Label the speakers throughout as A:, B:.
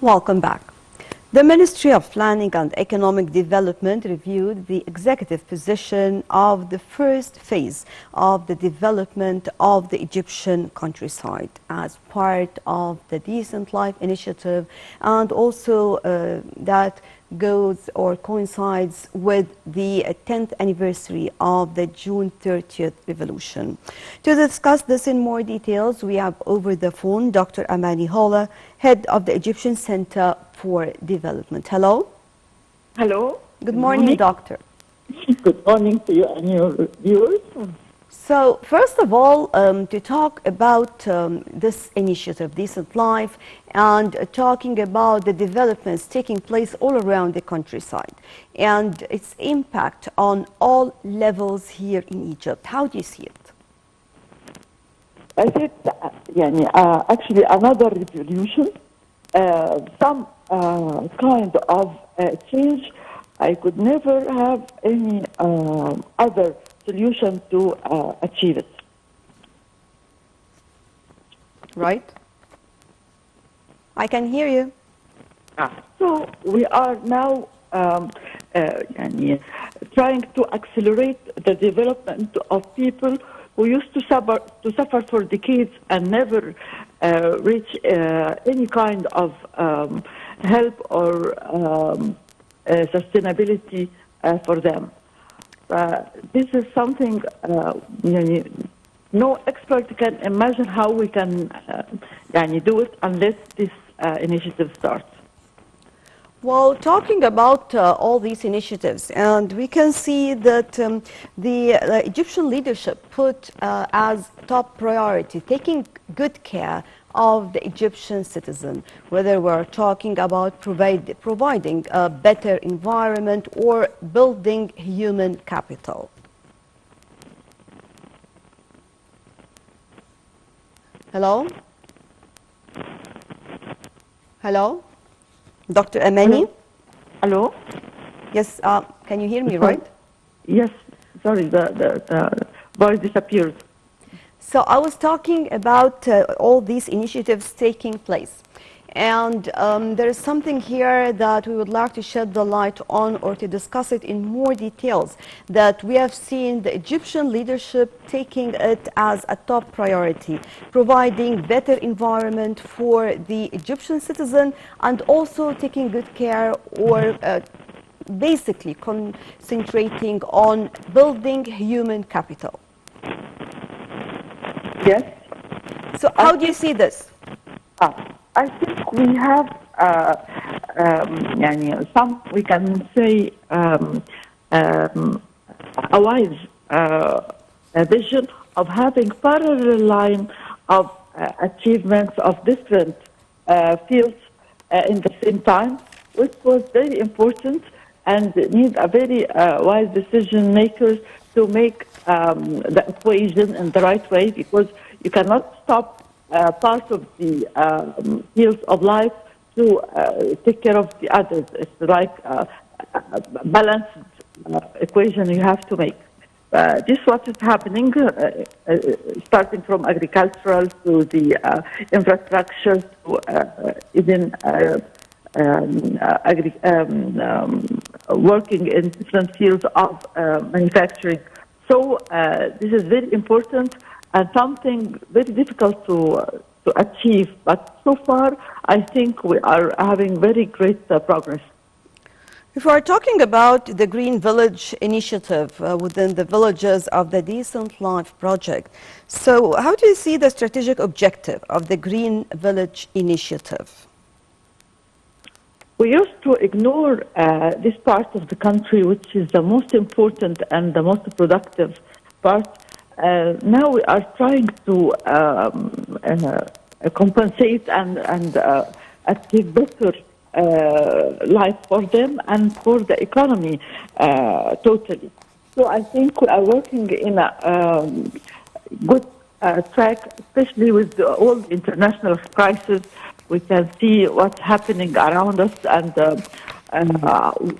A: Welcome back. The Ministry of Planning and Economic Development reviewed the executive position of the first phase of the development of the Egyptian countryside as part of the Decent Life initiative, and also that goes or coincides with the 10th anniversary of the June 30th revolution. To discuss this in more details, we have over the phone Dr. Amany Holah, head of the Egyptian Center for Development. Hello.
B: Hello.
A: Good morning, doctor.
B: Good morning to you and your viewers.
A: So, first of all, to talk about this initiative, Decent Life, and talking about the developments taking place all around the countryside and its impact on all levels here in Egypt. How do you see it?
B: I think actually another revolution, some kind of change. I could never have any other solution to achieve it.
A: Right? I can hear you.
B: So we are now trying to accelerate the development of people who used to suffer for decades and never reach any kind of help or sustainability for them. This is something no expert can imagine how we can do it unless this initiative starts.
A: Well, talking about all these initiatives, and we can see that the Egyptian leadership put as top priority taking good care of the Egyptian citizen, whether we're talking about providing a better environment or building human capital. Hello? Hello? Dr. Amany?
B: Hello?
A: Yes, can you hear me, right?
B: Yes, sorry, the voice disappeared.
A: So I was talking about all these initiatives taking place. And there is something here that we would like to shed the light on or to discuss it in more details, that we have seen the Egyptian leadership taking it as a top priority, providing better environment for the Egyptian citizen and also taking good care or basically concentrating on building human capital.
B: Yes.
A: So how do you see this?
B: I think we have some, we can say, a wise vision of having parallel line of achievements of different fields in the same time, which was very important and need a very wise decision makers to make the equation in the right way, because you cannot stop part of the fields of life to take care of the others. It's like a balanced equation you have to make. This is what is happening, starting from agricultural to the infrastructure to even working in different fields of manufacturing. So this is very important and something very difficult to achieve. But so far, I think we are having very great progress.
A: If we are talking about the Green Village initiative within the villages of the Decent Life project, so how do you see the strategic objective of the Green Village initiative?
B: We used to ignore this part of the country, which is the most important and the most productive part. Now we are trying to compensate and achieve better life for them and for the economy totally. So I think we are working in a good track, especially with all the international crisis. We can see what's happening around us and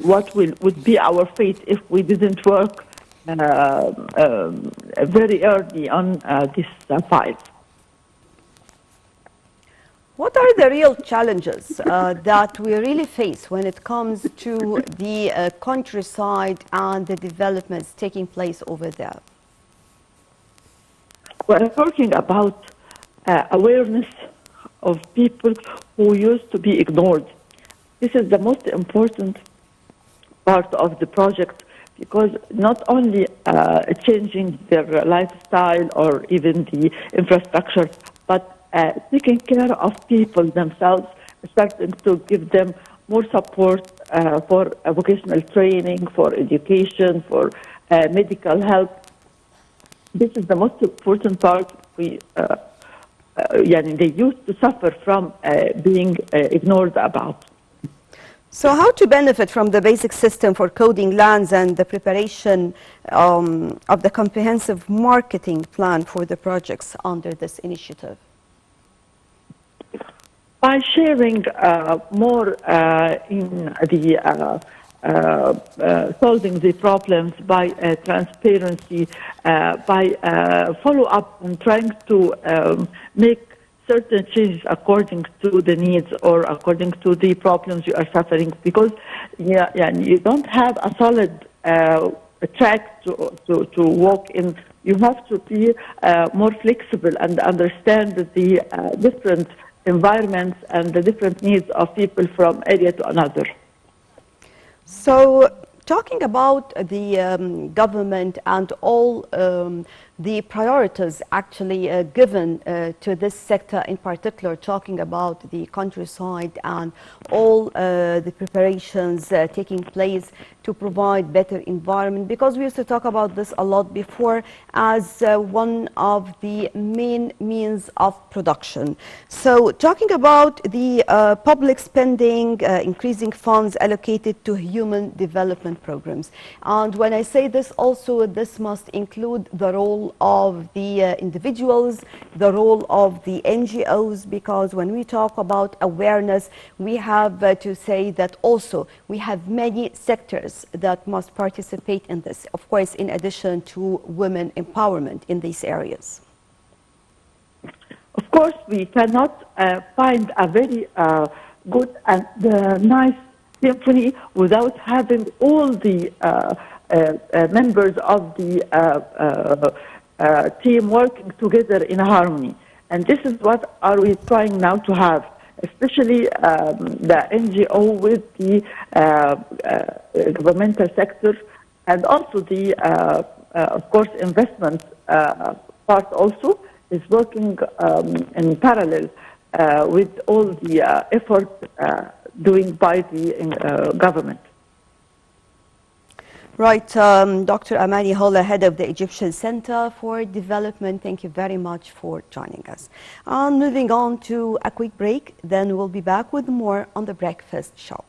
B: what would be our fate if we didn't work very early on this file.
A: What are the real challenges that we really face when it comes to the countryside and the developments taking place over there?
B: We're talking about awareness of people who used to be ignored. This is the most important part of the project because not only changing their lifestyle or even the infrastructure, but taking care of people themselves, starting to give them more support for vocational training, for education, for medical help. This is the most important part. They used to suffer from being ignored about.
A: So how to benefit from the basic system for coding lands and the preparation of the comprehensive marketing plan for the projects under this initiative?
B: By sharing more in the solving the problems, by transparency, by follow-up and trying to make certain changes according to the needs or according to the problems you are suffering. Because you don't have a solid track to walk in. You have to be more flexible and understand the different environments and the different needs of people from area to another.
A: So talking about the government and all the priorities actually given to this sector in particular, talking about the countryside and all the preparations taking place to provide better environment, because we used to talk about this a lot before as one of the main means of production. So talking about the public spending, increasing funds allocated to human development programs. And when I say this also, this must include the role of the individuals, the role of the NGOs, because when we talk about awareness, we have to say that also we have many sectors that must participate in this, of course, in addition to women empowerment in these areas.
B: Of course, we cannot find a very good and nice symphony without having all the members of the team working together in harmony. And this is what are we trying now to have, especially the NGO with the governmental sector, and also the, of course, investment part also is working in parallel with all the efforts doing by the government.
A: Right, Dr. Amany Holah, head of the Egyptian Center for Development, thank you very much for joining us. Moving on to a quick break, then we'll be back with more on the Breakfast Show.